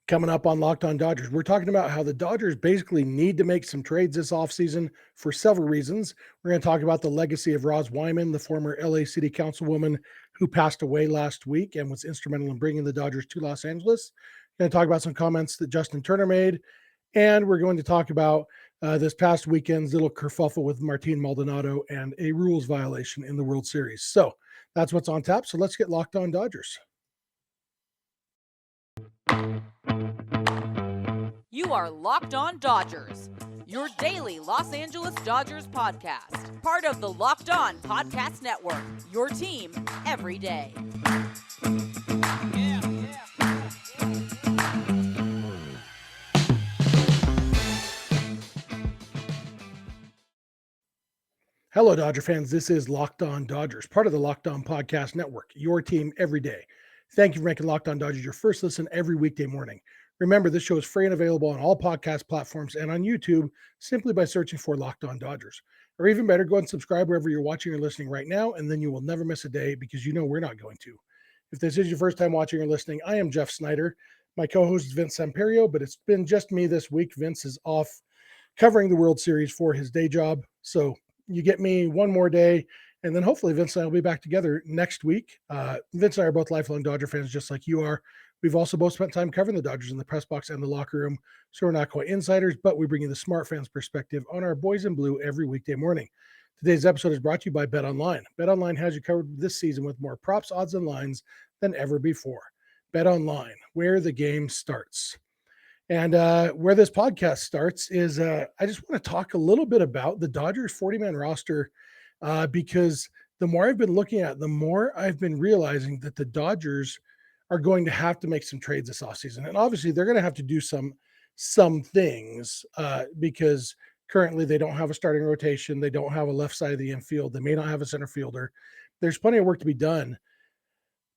Coming up on Locked On Dodgers, we're talking about how the Dodgers basically need to make some trades this offseason for several reasons. We're going to talk about the legacy of Roz Wyman, the former LA City Councilwoman who passed away last week and was instrumental in bringing the Dodgers to Los Angeles. We're going to talk about some comments that Justin Turner made, and we're going to talk about this past weekend's little kerfuffle with Martin Maldonado and a rules violation in the World Series. So that's what's on tap. So let's get Locked On Dodgers. You are Locked On Dodgers, your daily Los Angeles Dodgers podcast. Part of the Locked On Podcast Network, your team every day. Hello, Dodger fans. This is Locked On Dodgers, part of the Locked On Podcast Network, your team every day. Thank you for making Locked On Dodgers your first listen every weekday morning. Remember, this show is free and available on all podcast platforms and on YouTube simply by searching for Locked On Dodgers. Or even better, go and subscribe wherever you're watching or listening right now, and then you will never miss a day because you know we're not going to. If this is your first time watching or listening, I am Jeff Snider. My co-host is Vince Samperio, but it's been just me this week. Vince is off covering the World Series for his day job, so you get me one more day, and then hopefully Vince and I will be back together next week. Vince and I are both lifelong Dodger fans, just like you are. We've also both spent time covering the Dodgers in the press box and the locker room, so we're not quite insiders, but we bring you the smart fans perspective on our boys in blue every weekday morning. Today's episode is brought to you by BetOnline. BetOnline has you covered this season with more props, odds, and lines than ever before. BetOnline, where the game starts. And where this podcast starts is I just want to talk a little bit about the Dodgers 40-man roster because the more I've been looking at it, the more I've been realizing that the Dodgers are going to have to make some trades this offseason. And obviously they're going to have to do some things because currently they don't have a starting rotation. They don't have a left side of the infield. They may not have a center fielder. There's plenty of work to be done.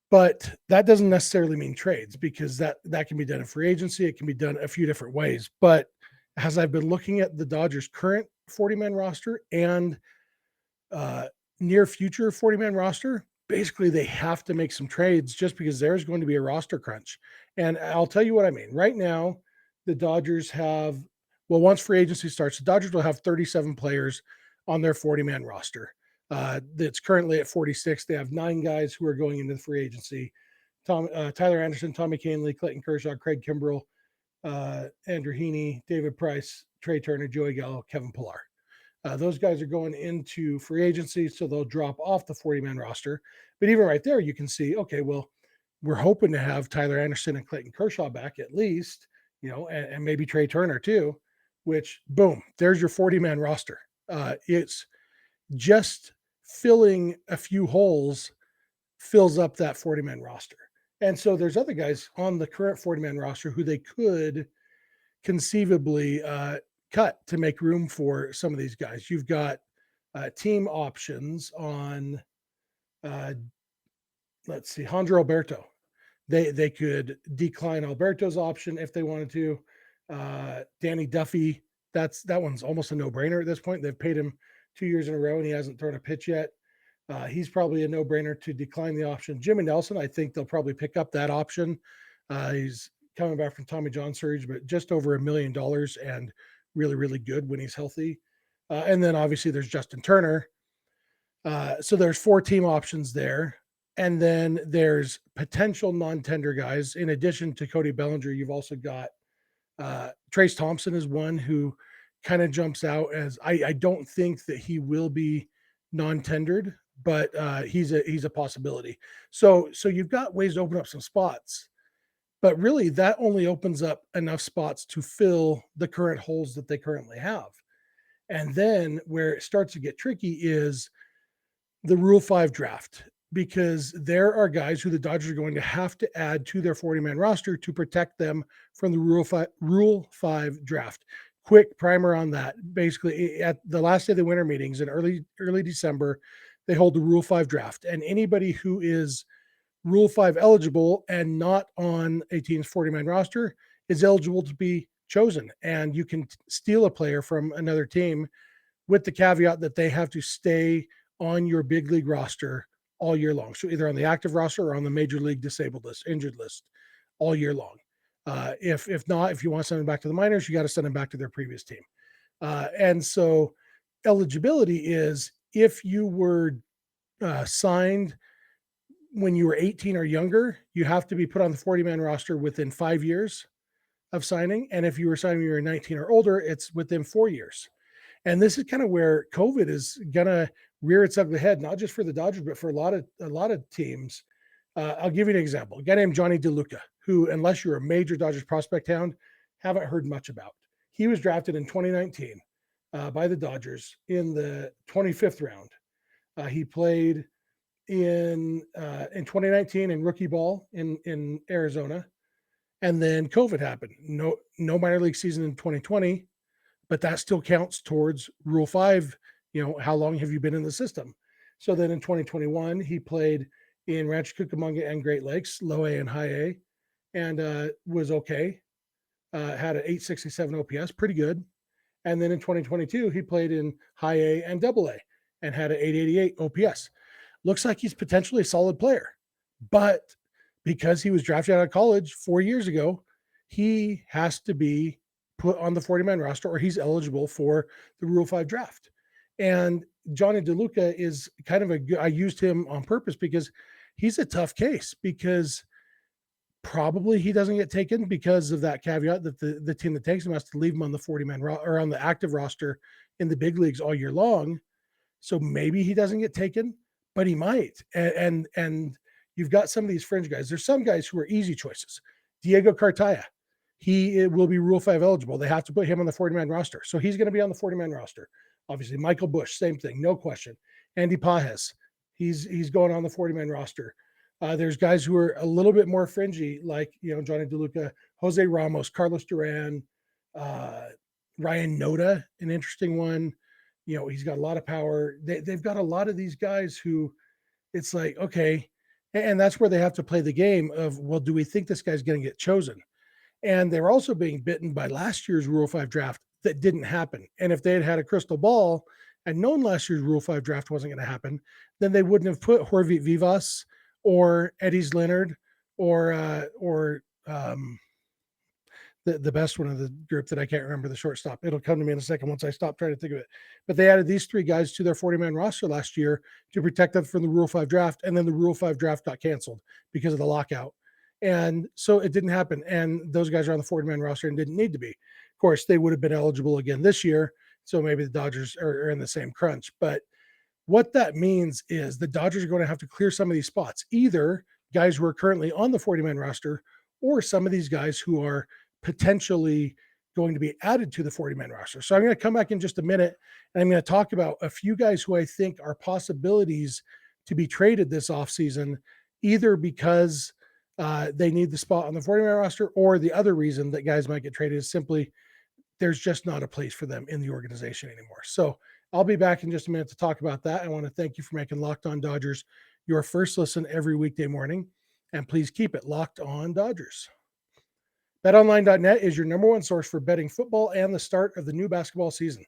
But that doesn't necessarily mean trades because that can be done in free agency. It can be done a few different ways. But as I've been looking at the Dodgers' current 40-man roster and near future 40-man roster, basically they have to make some trades just because there's going to be a roster crunch. And I'll tell you what I mean. Right now, the Dodgers have, well, once free agency starts, the Dodgers will have 37 players on their 40-man roster. That's currently at 46. They have 9 guys who are going into the free agency. Tyler Anderson, Tommy Kahnle, Clayton Kershaw, Craig Kimbrell, Andrew Heaney, David Price, Trey Turner, Joey Gallo, Kevin Pillar. Those guys are going into free agency, so they'll drop off the 40-man roster. But even right there, you can see, okay, well, we're hoping to have Tyler Anderson and Clayton Kershaw back at least, and maybe Trey Turner too, which, boom, there's your 40-man roster. It's just filling a few holes fills up that 40-man roster. And so there's other guys on the current 40-man roster who they could conceivably cut to make room for some of these guys. You've got team options on, let's see, Jandro Alberto. They could decline Alberto's option if they wanted to. Danny Duffy, that one's almost a no-brainer at this point. They've paid him 2 years in a row and he hasn't thrown a pitch yet. He's probably a no-brainer to decline the option. Jimmy Nelson, I think they'll probably pick up that option. He's coming back from Tommy John surgery, but just over $1 million and really, really good when he's healthy. And then obviously there's Justin Turner. So there's 4 team options there. And then there's potential non-tender guys. In addition to Cody Bellinger, you've also got Trace Thompson is one who kind of jumps out as I don't think that he will be non-tendered, but he's a possibility. So you've got ways to open up some spots, but really that only opens up enough spots to fill the current holes that they currently have. And then where it starts to get tricky is the Rule 5 draft, because there are guys who the Dodgers are going to have to add to their 40-man roster to protect them from the Rule 5 draft. Quick primer on that. Basically, at the last day of the winter meetings in early December, they hold the Rule 5 draft. And anybody who is Rule 5 eligible and not on a team's 40-man roster is eligible to be chosen. And you can steal a player from another team with the caveat that they have to stay on your big league roster all year long. So either on the active roster or on the major league disabled list, injured list all year long. If not, if you want to send them back to the minors, you got to send them back to their previous team. And so eligibility is if you were signed when you were 18 or younger, you have to be put on the 40-man roster within 5 years of signing. And if you were signed when you were 19 or older, it's within 4 years. And this is kind of where COVID is gonna rear its ugly head, not just for the Dodgers, but for a lot of teams. I'll give you an example. A guy named Johnny DeLuca, who, unless you're a major Dodgers prospect hound, haven't heard much about. He was drafted in 2019 by the Dodgers in the 25th round. He played in 2019 in rookie ball in Arizona, and then COVID happened. No minor league season in 2020, but that still counts towards Rule 5. How long have you been in the system? So then in 2021, he played in Rancho Cucamonga and Great Lakes, low A and high A, and was okay. Had an 867 OPS, pretty good. And then in 2022, he played in high A and double A and had an 888 OPS. Looks like he's potentially a solid player. But because he was drafted out of college 4 years ago, he has to be put on the 40-man roster or he's eligible for the Rule 5 draft. And Johnny DeLuca is kind of I used him on purpose because he's a tough case, because probably he doesn't get taken because of that caveat that the team that takes him has to leave him on the 40-man or on the active roster in the big leagues all year long. So maybe he doesn't get taken, but he might. And you've got some of these fringe guys. There's some guys who are easy choices. Diego Cartaya, he will be Rule 5 eligible. They have to put him on the 40-man roster. So he's going to be on the 40-man roster. Obviously, Michael Busch, same thing, no question. Andy Pajes, he's going on the 40-man roster. There's guys who are a little bit more fringy, like Johnny DeLuca, Jose Ramos, Carlos Duran, Ryan Noda, an interesting one. He's got a lot of power. They've got a lot of these guys who it's like, okay, and that's where they have to play the game of, well, do we think this guy's going to get chosen? And they're also being bitten by last year's Rule 5 draft that didn't happen. And if they had had a crystal ball and known last year's Rule 5 draft wasn't going to happen, then they wouldn't have put Jorge Vivas or Eddie's Leonard or the best one of the group that I can't remember, the shortstop. It'll come to me in a second once I stop trying to think of it. But they added these three guys to their 40-man roster last year to protect them from the Rule 5 draft. And then the Rule 5 draft got canceled because of the lockout. And so it didn't happen. And those guys are on the 40-man roster and didn't need to be. Of course, they would have been eligible again this year. So maybe the Dodgers are in the same crunch. But what that means is the Dodgers are going to have to clear some of these spots, either guys who are currently on the 40-man roster or some of these guys who are potentially going to be added to the 40-man roster. So I'm going to come back in just a minute, and I'm going to talk about a few guys who I think are possibilities to be traded this offseason, either because they need the spot on the 40-man roster, or the other reason that guys might get traded is simply there's just not a place for them in the organization anymore. So I'll be back in just a minute to talk about that. I want to thank you for making Locked On Dodgers your first listen every weekday morning, and please keep it Locked On Dodgers. BetOnline.net is your number one source for betting football and the start of the new basketball season.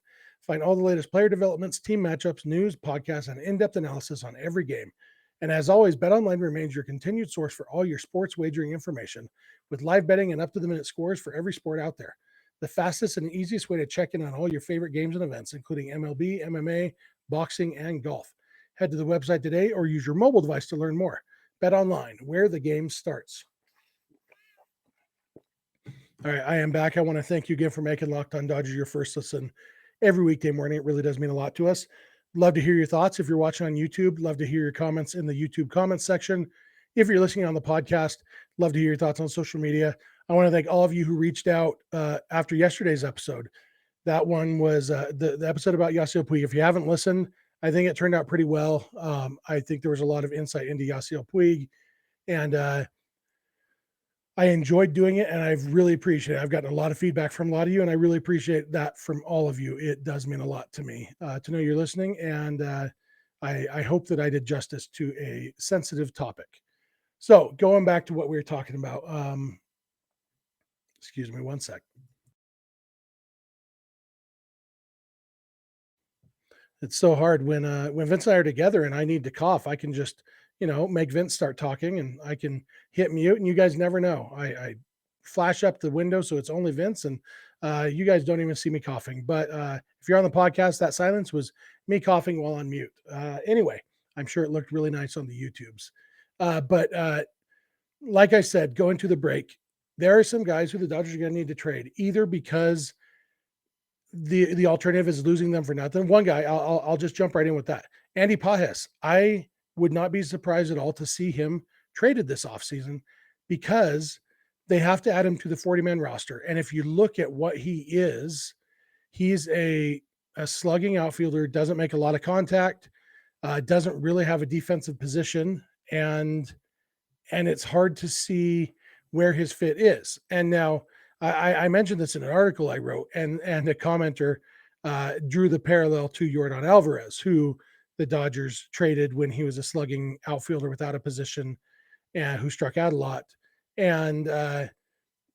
Find all the latest player developments, team matchups, news, podcasts, and in-depth analysis on every game. And as always, BetOnline remains your continued source for all your sports wagering information, with live betting and up-to-the-minute scores for every sport out there. The fastest and easiest way to check in on all your favorite games and events, including MLB, MMA, boxing, and golf. Head to the website today or use your mobile device to learn more. BetOnline, where the game starts. All right, I am back. I want to thank you again for making Locked On Dodgers your first listen every weekday morning. It really does mean a lot to us. Love to hear your thoughts. If you're watching on YouTube, love to hear your comments in the YouTube comments section. If you're listening on the podcast, love to hear your thoughts on social media. I want to thank all of you who reached out after yesterday's episode. That one was the episode about Yasiel Puig. If you haven't listened, I think it turned out pretty well. I think there was a lot of insight into Yasiel Puig, and I enjoyed doing it, and I've really appreciated it. I've gotten a lot of feedback from a lot of you, and I really appreciate that from all of you. It does mean a lot to me to know you're listening, and I hope that I did justice to a sensitive topic. So going back to what we were talking about, excuse me one sec. It's so hard when Vince and I are together and I need to cough. I can just, make Vince start talking and I can hit mute, and you guys never know. I flash up the window so it's only Vince, and you guys don't even see me coughing. But if you're on the podcast, that silence was me coughing while on mute. Anyway, I'm sure it looked really nice on the YouTubes. But like I said, going to the break, there are some guys who the Dodgers are going to need to trade, either because the alternative is losing them for nothing. One guy, I'll just jump right in with that. Andy Pages. I would not be surprised at all to see him traded this offseason because they have to add him to the 40-man roster. And if you look at what he is, he's a slugging outfielder, doesn't make a lot of contact, doesn't really have a defensive position, and it's hard to see where his fit is. And now I mentioned this in an article I wrote, and a commenter drew the parallel to Yordan Alvarez, who the Dodgers traded when he was a slugging outfielder without a position and who struck out a lot. And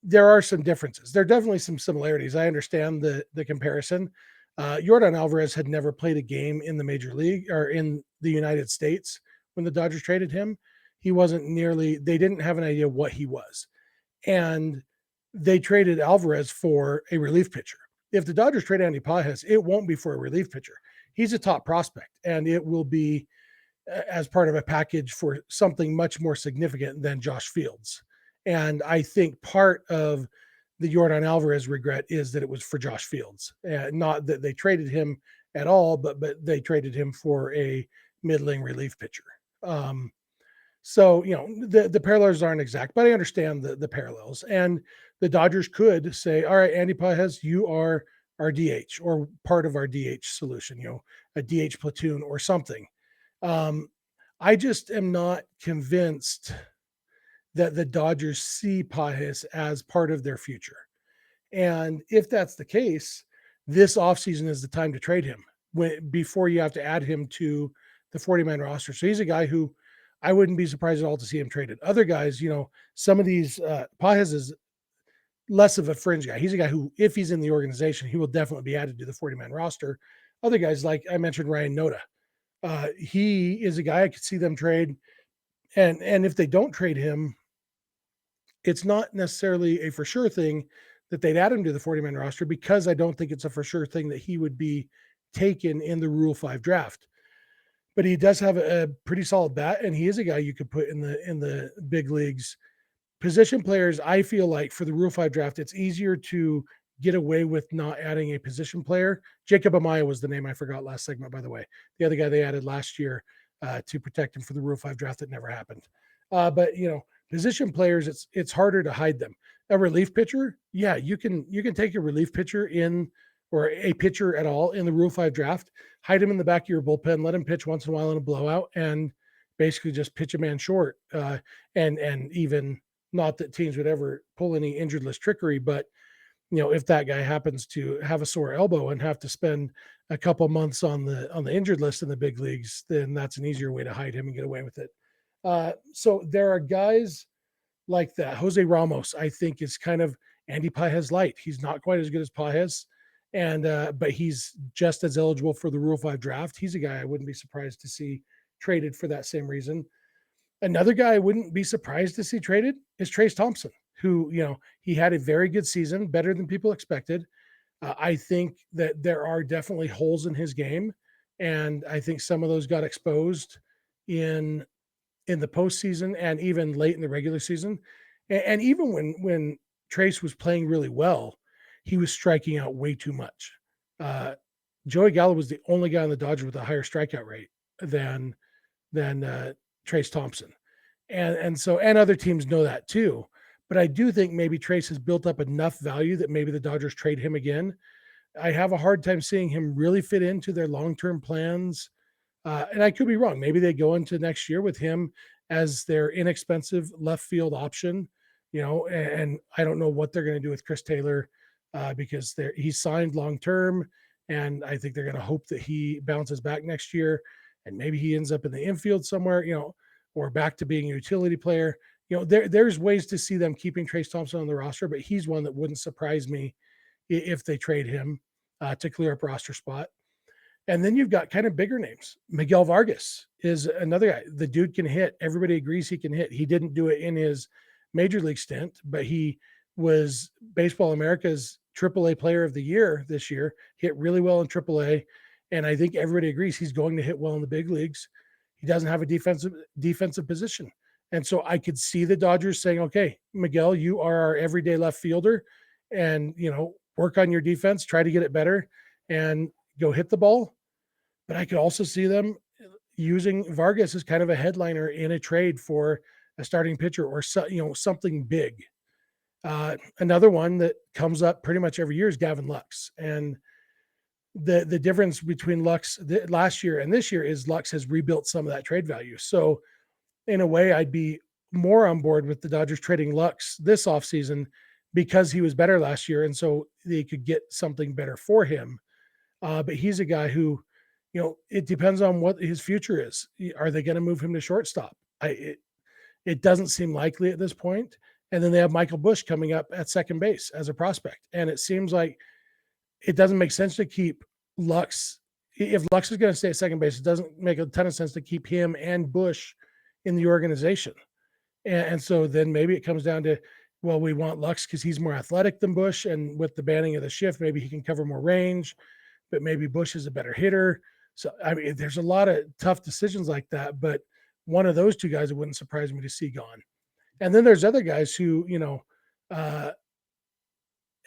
there are some differences. There are definitely some similarities. I understand the comparison. Yordan Alvarez had never played a game in the major league or in the United States when the Dodgers traded him. He wasn't nearly, they didn't have an idea what he was. And they traded Alvarez for a relief pitcher. If the Dodgers trade Andy Pages, it won't be for a relief pitcher. He's a top prospect, and it will be as part of a package for something much more significant than Josh Fields. And I think part of the Yordan Alvarez regret is that it was for Josh Fields, not that they traded him at all, but they traded him for a middling relief pitcher. So, the parallels aren't exact, but I understand the parallels. And the Dodgers could say, all right, Andy Pages, you are our DH or part of our DH solution, a DH platoon or something. I just am not convinced that the Dodgers see Pages as part of their future. And if that's the case, this offseason is the time to trade him before you have to add him to the 40-man roster. So he's a guy who I wouldn't be surprised at all to see him traded. Other guys, some of these, Pages is less of a fringe guy. He's a guy who, if he's in the organization, he will definitely be added to the 40-man roster. Other guys, like I mentioned, Ryan Noda, he is a guy I could see them trade. And if they don't trade him, it's not necessarily a for sure thing that they'd add him to the 40-man roster, because I don't think it's a for sure thing that he would be taken in the Rule 5 draft. But he does have a pretty solid bat, and he is a guy you could put in the big leagues. Position players, I feel like for the Rule 5 draft, it's easier to get away with not adding a position player. Jacob Amaya was the name I forgot last segment, by the way. The other guy they added last year to protect him for the Rule 5 draft that never happened. But position players, it's harder to hide them. A relief pitcher, yeah, you can take a relief pitcher or a pitcher at all in the Rule 5 draft, hide him in the back of your bullpen, let him pitch once in a while in a blowout, and basically just pitch a man short. And even not that teams would ever pull any injured list trickery, but if that guy happens to have a sore elbow and have to spend a couple months on the injured list in the big leagues, then that's an easier way to hide him and get away with it. So there are guys like that. Jose Ramos, I think, is kind of Andy Pages light. He's not quite as good as Pages, but he's just as eligible for the Rule 5 draft. He's a guy I wouldn't be surprised to see traded for that same reason. Another guy I wouldn't be surprised to see traded is Trayce Thompson, who, he had a very good season, better than people expected. I think that there are definitely holes in his game, and I think some of those got exposed in the postseason and even late in the regular season. And even when Trayce was playing really well, he was striking out way too much. Joey Gallo was the only guy on the Dodgers with a higher strikeout rate than Trayce Thompson. And so other teams know that too. But I do think maybe Trayce has built up enough value that maybe the Dodgers trade him again. I have a hard time seeing him really fit into their long-term plans. And I could be wrong. Maybe they go into next year with him as their inexpensive left field option, and I don't know what they're going to do with Chris Taylor because he's signed long-term, and I think they're going to hope that he bounces back next year, and maybe he ends up in the infield somewhere, or back to being a utility player. There's ways to see them keeping Trayce Thompson on the roster, but he's one that wouldn't surprise me if they trade him to clear up roster spot. And then you've got kind of bigger names. Miguel Vargas is another guy. The dude can hit. Everybody agrees he can hit. He didn't do it in his major league stint, but he was Baseball America's AAA Player of the Year this year. Hit really well in AAA, and I think everybody agrees he's going to hit well in the big leagues. He doesn't have a defensive position, and so I could see the Dodgers saying, "Okay, Miguel, you are our everyday left fielder, and work on your defense, try to get it better, and go hit the ball." But I could also see them using Vargas as kind of a headliner in a trade for a starting pitcher or something big. Another one that comes up pretty much every year is Gavin Lux, and the difference between Lux last year and this year is Lux has rebuilt some of that trade value. So in a way, I'd be more on board with the Dodgers trading Lux this offseason because he was better last year, and so they could get something better for him. But he's a guy who, it depends on what his future is. Are they going to move him to shortstop? It doesn't seem likely at this point. And then they have Michael Busch coming up at second base as a prospect. And it seems like it doesn't make sense to keep Lux. If Lux is going to stay at second base, it doesn't make a ton of sense to keep him and Busch in the organization. And so then maybe it comes down to, well, we want Lux because he's more athletic than Busch. And with the banning of the shift, maybe he can cover more range, but maybe Busch is a better hitter. So, I mean, there's a lot of tough decisions like that. But one of those two guys, it wouldn't surprise me to see gone. And then there's other guys who,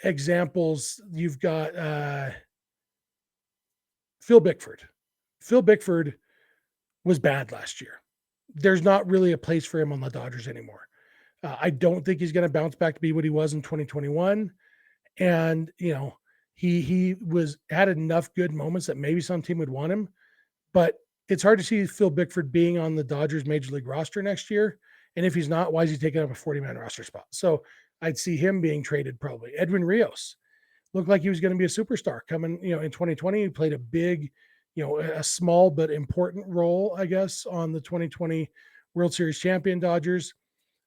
examples, you've got Phil Bickford. Phil Bickford was bad last year. There's not really a place for him on the Dodgers anymore. I don't think he's going to bounce back to be what he was in 2021. And, he had enough good moments that maybe some team would want him, but it's hard to see Phil Bickford being on the Dodgers major league roster next year. And if he's not, why is he taking up a 40-man roster spot? So I'd see him being traded probably. Edwin Rios looked like he was going to be a superstar coming, in 2020. He played a big, a small but important role, I guess, on the 2020 World Series champion Dodgers.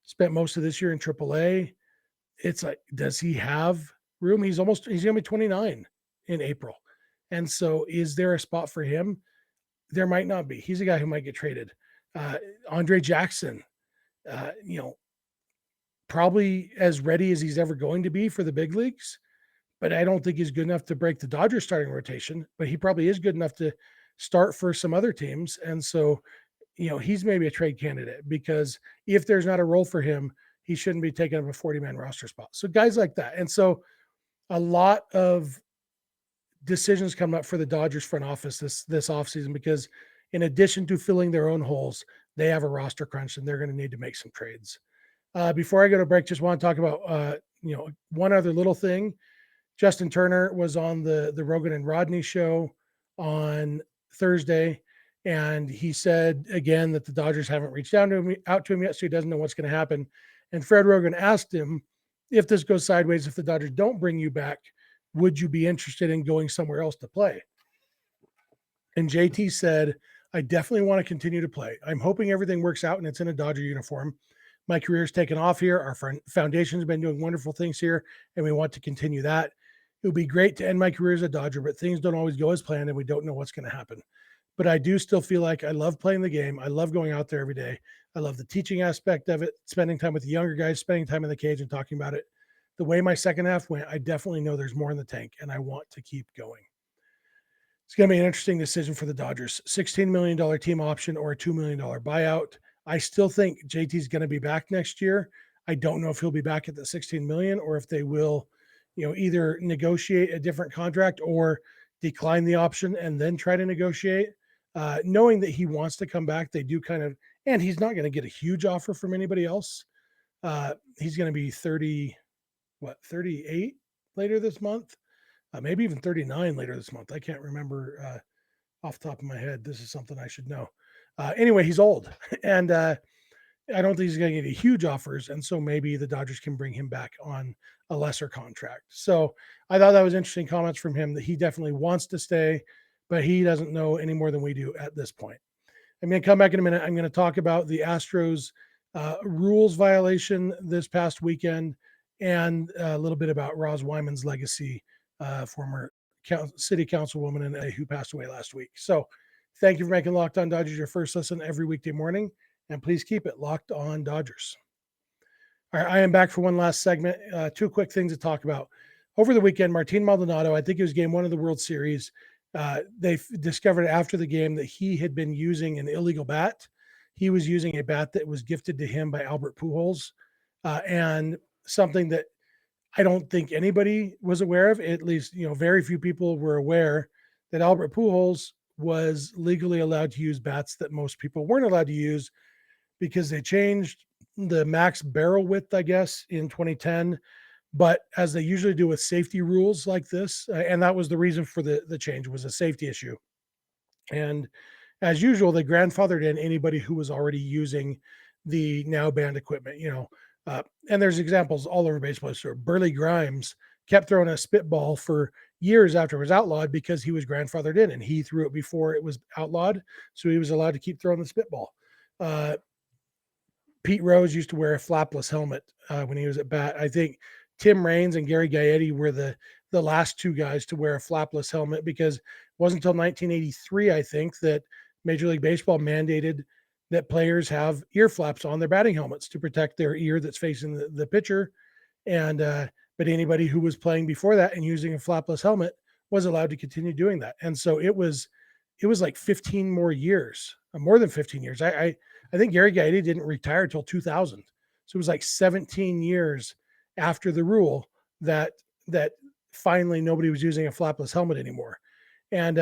Spent most of this year in AAA. It's like, does he have room? He's going to be 29 in April. And so is there a spot for him? There might not be. He's a guy who might get traded. Andre Jackson, probably as ready as he's ever going to be for the big leagues, but I don't think he's good enough to break the Dodgers starting rotation, but he probably is good enough to start for some other teams. And so, he's maybe a trade candidate because if there's not a role for him, he shouldn't be taking up a 40-man roster spot. So guys like that. And so a lot of decisions come up for the Dodgers front office this offseason because in addition to filling their own holes, they have a roster crunch and they're going to need to make some trades. Before I go to break, just want to talk about, one other little thing. Justin Turner was on the Rogan and Rodney show on Thursday, and he said again that the Dodgers haven't reached out to him yet, so he doesn't know what's going to happen. And Fred Rogan asked him, if this goes sideways, if the Dodgers don't bring you back, would you be interested in going somewhere else to play? And JT said, I definitely want to continue to play. I'm hoping everything works out and it's in a Dodger uniform. My career's taken off here. Our foundation's been doing wonderful things here, and we want to continue that. It would be great to end my career as a Dodger, but things don't always go as planned, and we don't know what's going to happen. But I do still feel like I love playing the game. I love going out there every day. I love the teaching aspect of it, spending time with the younger guys, spending time in the cage and talking about it. The way my second half went, I definitely know there's more in the tank, and I want to keep going. It's going to be an interesting decision for the Dodgers. $16 million team option or a $2 million buyout. I still think JT's going to be back next year. I don't know if he'll be back at the $16 million or if they will, either negotiate a different contract or decline the option and then try to negotiate. Knowing that he wants to come back, they do kind of, and he's not going to get a huge offer from anybody else. He's going to be 38 later this month, maybe even 39 later this month. I can't remember off the top of my head. This is something I should know. Anyway, he's old, and I don't think he's going to get any huge offers, and so maybe the Dodgers can bring him back on a lesser contract. So I thought that was interesting comments from him that he definitely wants to stay, but he doesn't know any more than we do at this point. I'm going to come back in a minute. I'm going to talk about the Astros rules violation this past weekend and a little bit about Roz Wyman's legacy, former city councilwoman in LA who passed away last week. So thank you for making Locked On Dodgers your first listen every weekday morning, and please keep it Locked On Dodgers. All right, I am back for one last segment. Two quick things to talk about. Over the weekend, Martin Maldonado, I think it was game one of the World Series, they discovered after the game that he had been using an illegal bat. He was using a bat that was gifted to him by Albert Pujols, and something that I don't think anybody was aware of. At least, very few people were aware that Albert Pujols was legally allowed to use bats that most people weren't allowed to use because they changed the max barrel width, I guess, in 2010. But as they usually do with safety rules like this, and that was the reason for the change, was a safety issue. And as usual, they grandfathered in anybody who was already using the now banned equipment. And there's examples all over baseball. So Burley Grimes kept throwing a spitball for years after it was outlawed because he was grandfathered in, and he threw it before it was outlawed, so he was allowed to keep throwing the spitball. Pete Rose used to wear a flapless helmet when he was at bat. I think Tim Raines and Gary Gaetti were the last two guys to wear a flapless helmet, because it wasn't until 1983, I think, that Major League Baseball mandated that players have ear flaps on their batting helmets to protect their ear that's facing the pitcher. And but anybody who was playing before that and using a flapless helmet was allowed to continue doing that. And so it was like 15 more years, more than 15 years. I think Gary Gaetti didn't retire until 2000. So it was like 17 years after the rule that finally nobody was using a flapless helmet anymore. And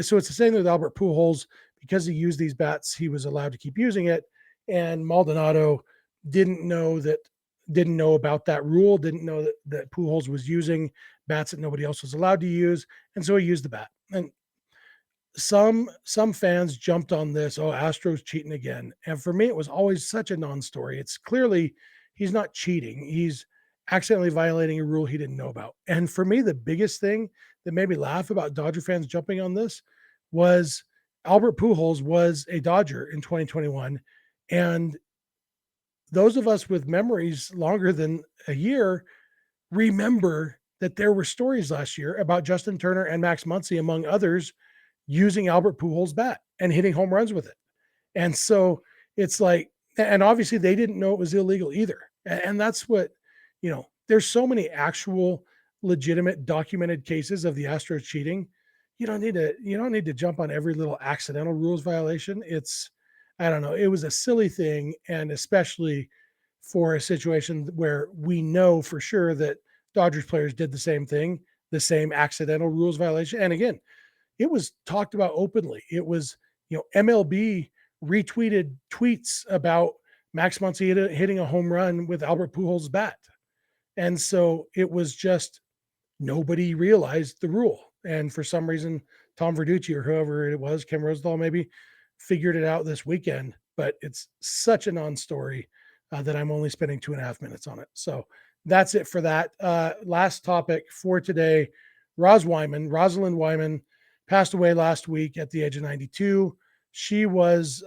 so it's the same with Albert Pujols. Because he used these bats, he was allowed to keep using it. And Maldonado didn't know about that rule, didn't know that Pujols was using bats that nobody else was allowed to use. And so he used the bat. And some fans jumped on this, oh, Astros cheating again. And for me, it was always such a non-story. It's clearly he's not cheating. He's accidentally violating a rule he didn't know about. And for me, the biggest thing that made me laugh about Dodger fans jumping on this was Albert Pujols was a Dodger in 2021. And those of us with memories longer than a year remember that there were stories last year about Justin Turner and Max Muncy, among others, using Albert Pujols' bat and hitting home runs with it. And so it's like, and obviously they didn't know it was illegal either. And that's what, there's so many actual legitimate documented cases of the Astros cheating. You don't need to jump on every little accidental rules violation. I don't know. It was a silly thing. And especially for a situation where we know for sure that Dodgers players did the same thing, the same accidental rules violation. And again, it was talked about openly. It was, MLB retweeted tweets about Max Muncy hitting a home run with Albert Pujols' bat. And so it was just, nobody realized the rule. And for some reason, Tom Verducci or whoever it was, Ken Rosenthal maybe, figured it out this weekend. But it's such a non-story that I'm only spending 2.5 minutes on it. So that's it for that. Last topic for today, Rosalind Wyman passed away last week at the age of 92. She was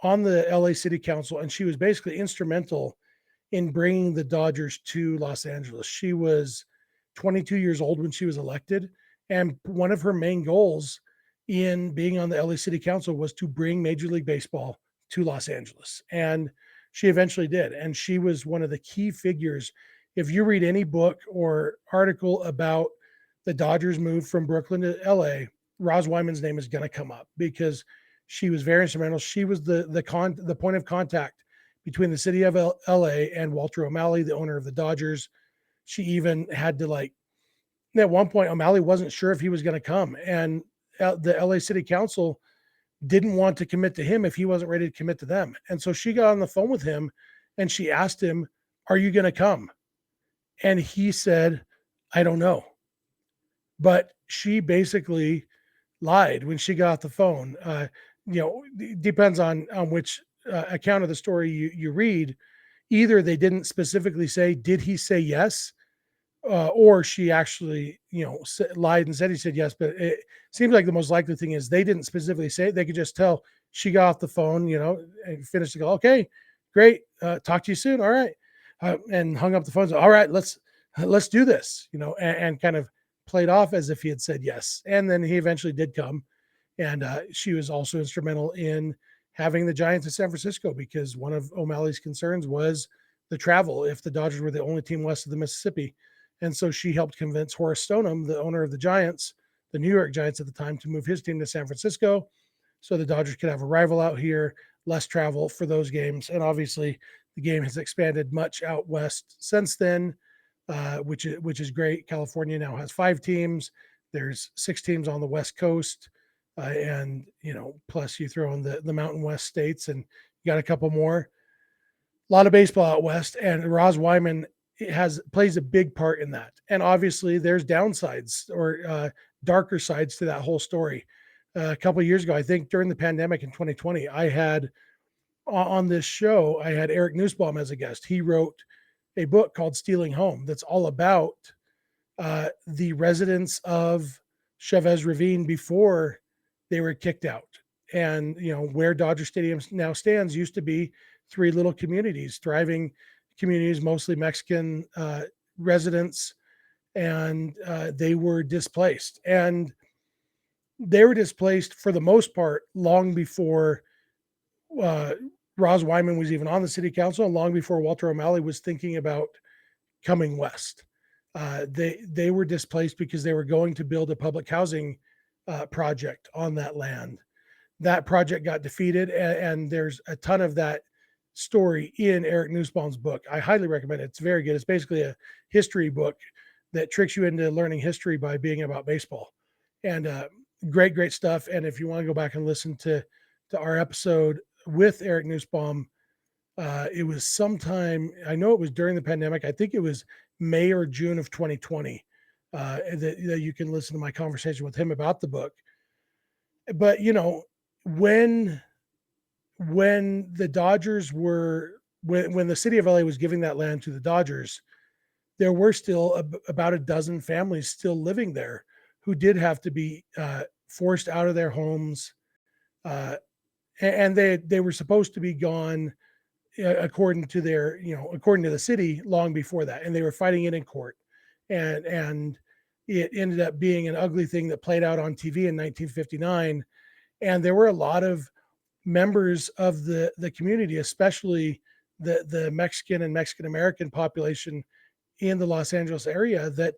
on the LA City Council, and she was basically instrumental in bringing the Dodgers to Los Angeles. She was 22 years old when she was elected. And one of her main goals in being on the LA City Council was to bring Major League Baseball to Los Angeles. And she eventually did. And she was one of the key figures. If you read any book or article about the Dodgers move from Brooklyn to LA, Roz Wyman's name is going to come up because she was very instrumental. She was the point of contact between the city of LA and Walter O'Malley, the owner of the Dodgers. She even had to at one point, O'Malley wasn't sure if he was going to come, and the LA City Council didn't want to commit to him if he wasn't ready to commit to them. And so she got on the phone with him and she asked him, "Are you going to come?" And he said, "I don't know." But she basically lied when she got off the phone. Depends on which account of the story you read. Either they didn't specifically say, did he say yes? Or she actually, lied and said he said yes. But it seems like the most likely thing is they didn't specifically say it. They could just tell she got off the phone, and finished the call. Okay, great. Talk to you soon. All right. And hung up the phone. So, all right, let's do this, and kind of played off as if he had said yes. And then he eventually did come. And she was also instrumental in having the Giants in San Francisco, because one of O'Malley's concerns was the travel if the Dodgers were the only team west of the Mississippi. And so she helped convince Horace Stoneham, the owner of the Giants, the New York Giants at the time, to move his team to San Francisco so the Dodgers could have a rival out here, less travel for those games. And obviously, the game has expanded much out west since then, which is great. California now has 5 teams. There's 6 teams on the West Coast, and plus you throw in the Mountain West states, and you got a couple more. A lot of baseball out west, and Roz Wyman plays a big part in that. And obviously, there's downsides or darker sides to that whole story. A couple of years ago, I think during the pandemic in 2020, I had on this show, I had Eric Nussbaum as a guest. He wrote a book called Stealing Home that's all about the residents of Chavez Ravine before they were kicked out. And, where Dodger Stadium now stands used to be 3 little communities, thriving communities, mostly Mexican residents, and they were displaced. And they were displaced for the most part long before Roz Wyman was even on the city council, and long before Walter O'Malley was thinking about coming west. They were displaced because they were going to build a public housing project on that land. That project got defeated, and there's a ton of that story in Eric Nussbaum's book. I highly recommend it. It's very good. It's basically a history book that tricks you into learning history by being about baseball. And great stuff. And if you want to go back and listen to our episode with Eric Nussbaum, it was sometime, I know it was during the pandemic. I think it was May or June of 2020 that you can listen to my conversation with him about the book. But, when the Dodgers were, when the city of LA was giving that land to the Dodgers, there were still about a dozen families still living there who did have to be forced out of their homes. And they were supposed to be gone according to the city long before that. And they were fighting it in court. And it ended up being an ugly thing that played out on TV in 1959. And there were a lot of members of the community, especially the Mexican and Mexican American population in the Los Angeles area, that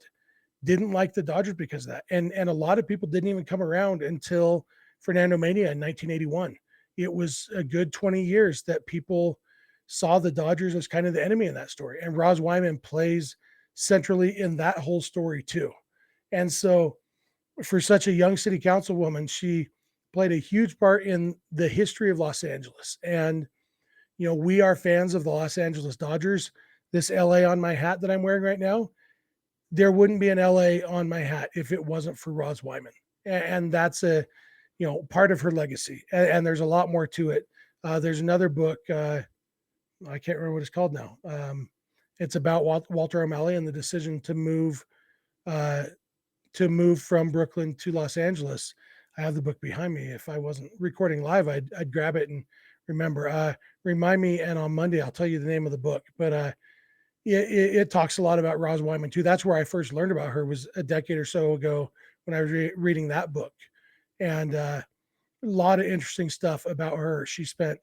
didn't like the Dodgers because of that. And a lot of people didn't even come around until Fernando Mania in 1981. It was a good 20 years that people saw the Dodgers as kind of the enemy in that story. And Roz Wyman plays centrally in that whole story too. And so for such a young city councilwoman, she played a huge part in the history of Los Angeles. And, we are fans of the Los Angeles Dodgers. This LA on my hat that I'm wearing right now, there wouldn't be an LA on my hat if it wasn't for Roz Wyman. And that's part of her legacy. And there's a lot more to it. There's another book. I can't remember what it's called now. It's about Walter O'Malley and the decision to move from Brooklyn to Los Angeles. I have the book behind me. If I wasn't recording live, I'd grab it and remember. Remind me, and on Monday I'll tell you the name of the book. But it talks a lot about Roz Wyman too. That's where I first learned about her, was a decade or so ago when I was reading that book. And a lot of interesting stuff about her. She spent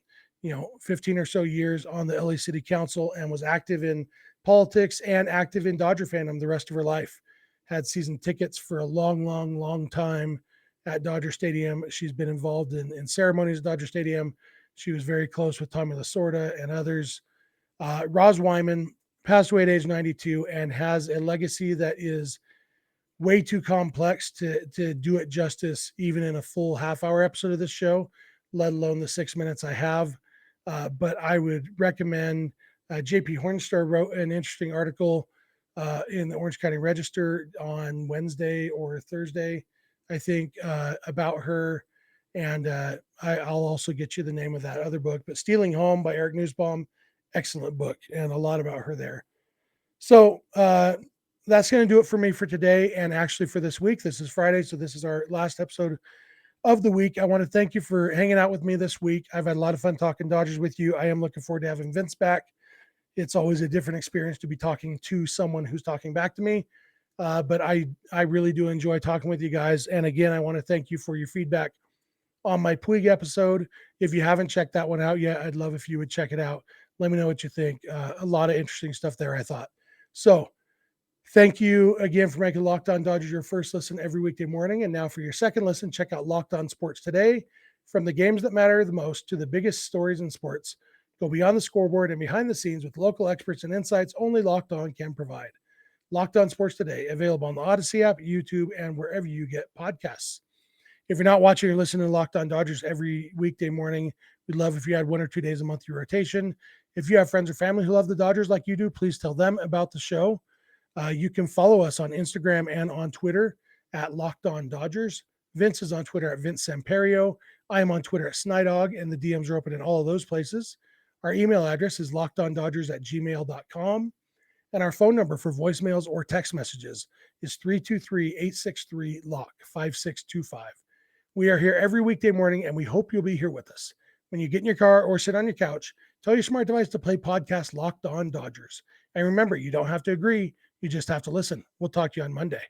15 or so years on the LA City Council and was active in politics and active in Dodger fandom the rest of her life. Had season tickets for a long time at Dodger Stadium. She's been involved in ceremonies at Dodger Stadium. She was very close with Tommy Lasorda and others. Roz Wyman passed away at age 92 and has a legacy that is way too complex to do it justice, even in a full half-hour episode of this show, let alone the 6 minutes I have. But I would recommend, JP Hornstar wrote an interesting article in the Orange County Register on Wednesday or Thursday, I think, about her. And I'll also get you the name of that other book. But Stealing Home by Eric Nussbaum, excellent book, and a lot about her there. So that's going to do it for me for today, and actually for this week. This is Friday, so this is our last episode of the week. I want to thank you for hanging out with me this week. I've had a lot of fun talking Dodgers with you. I am looking forward to having Vince back. It's always a different experience to be talking to someone who's talking back to me. But I really do enjoy talking with you guys. And again, I want to thank you for your feedback on my Puig episode. If you haven't checked that one out yet, I'd love if you would check it out. Let me know what you think. A lot of interesting stuff there, I thought. So thank you again for making Locked On Dodgers your first listen every weekday morning. And now for your second listen, check out Locked On Sports Today. From the games that matter the most to the biggest stories in sports, go beyond the scoreboard and behind the scenes with local experts and insights only Locked On can provide. Locked On Sports Today, available on the Odyssey app, YouTube, and wherever you get podcasts. If you're not watching or listening to Locked On Dodgers every weekday morning, we'd love if you had 1 or 2 days a month your rotation. If you have friends or family who love the Dodgers like you do, please tell them about the show. You can follow us on Instagram and on Twitter at Locked On Dodgers. Vince is on Twitter at Vince Samperio. I am on Twitter at Snydog, and the DMs are open in all of those places. Our email address is lockedondodgers@gmail.com. And our phone number for voicemails or text messages is 323-863-LOCK-5625. We are here every weekday morning, and we hope you'll be here with us. When you get in your car or sit on your couch, tell your smart device to play podcast Locked On Dodgers. And remember, you don't have to agree. You just have to listen. We'll talk to you on Monday.